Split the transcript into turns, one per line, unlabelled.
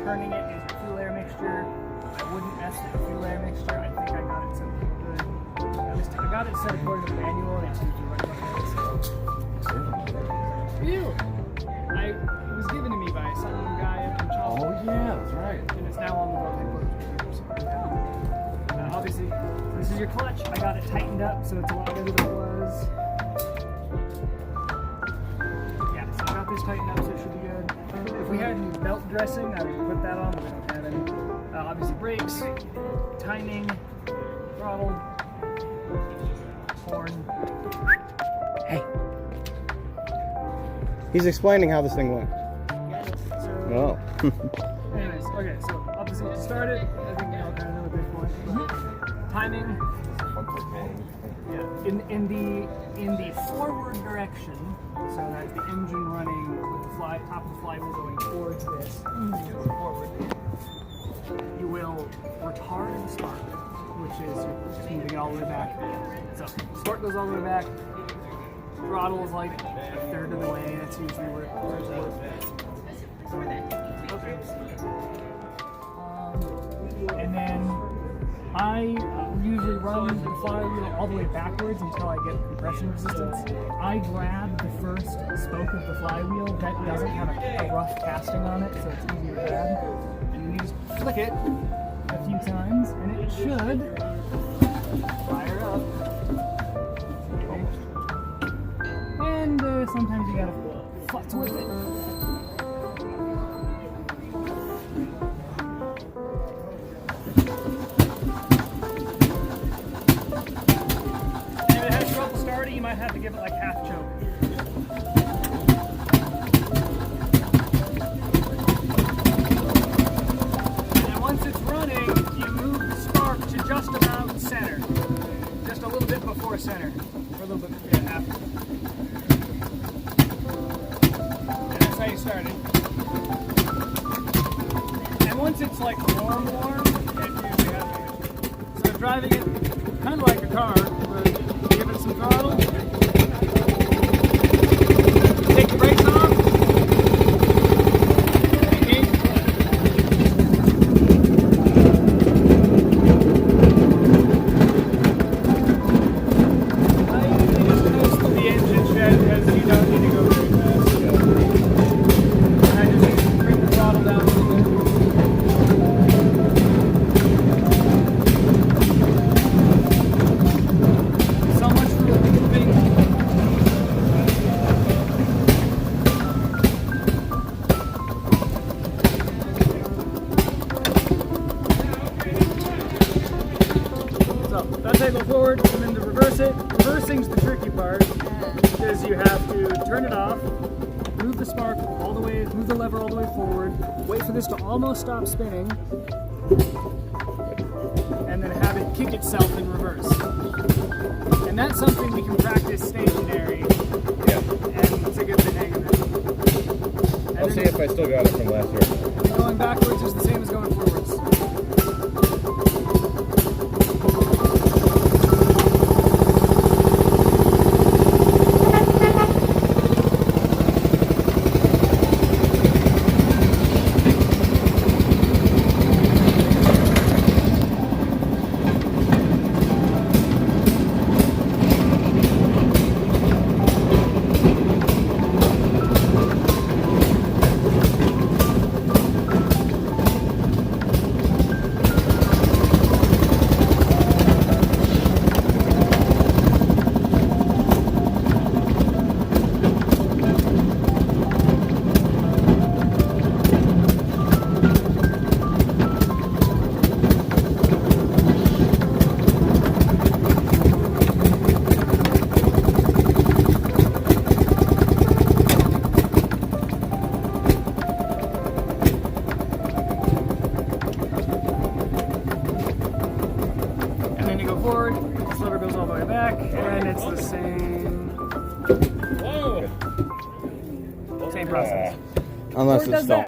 turning it is your fuel air mixture. I wouldn't mess with the fuel air mixture. I think I got it set good. At least I got it set according to the manual, and it seems to be right there. Ew! It was given to me by some guy up in Charles.
Oh yeah, that's right.
And it's now on the road. Obviously, this is your clutch. I got it tightened up, so it's a lot better than it was. Yeah, so I got this tightened up, so it should be good. If we had any belt dressing, I would put that on, but we don't have any. Obviously, brakes, timing, throttle, horn.
Hey. He's explaining how this thing went.
So, anyways, okay, so obviously to start it, I think you all kind of know at this point. Timing. Yeah. In the forward direction, so that's the engine running with the top of the flywheel going towards this. Forward. You will retard the spark, which is just moving all the way back. So spark goes all the way back. Throttle is like a third of the way. That's usually where it's at. And then I usually run the flywheel all the way backwards until I get compression resistance. I grab the first spoke of the flywheel that doesn't have a rough casting on it, so it's easy to grab. And you just flick it a few times, and it should fire up. And sometimes you gotta futz with it. And if it has trouble starting, you might have to give it like half choke. And once it's running, you move the spark to just about center. Just a little bit before center. Or a little bit, yeah, after. How you started. And once it's like warm, it usually has. So driving it kind of like a car, but give it some throttle. Take the brakes off. I usually just coast to the engine shed because you don't need to go very fast. That's how you go forward, and then to reverse it. Reversing's the tricky part, because you have to turn it off, move the spark all the way, move the lever all the way forward, wait for this to almost stop spinning, and then have it kick itself in reverse. And that's something we can practice stationary.
Yeah.
And it's a good thing of it.
I'll see if I still got it from last year.
And going backwards is the same as going forwards. Forward, this lever goes all the way back, and it's the same. Whoa! Same process.
Unless it's stopped.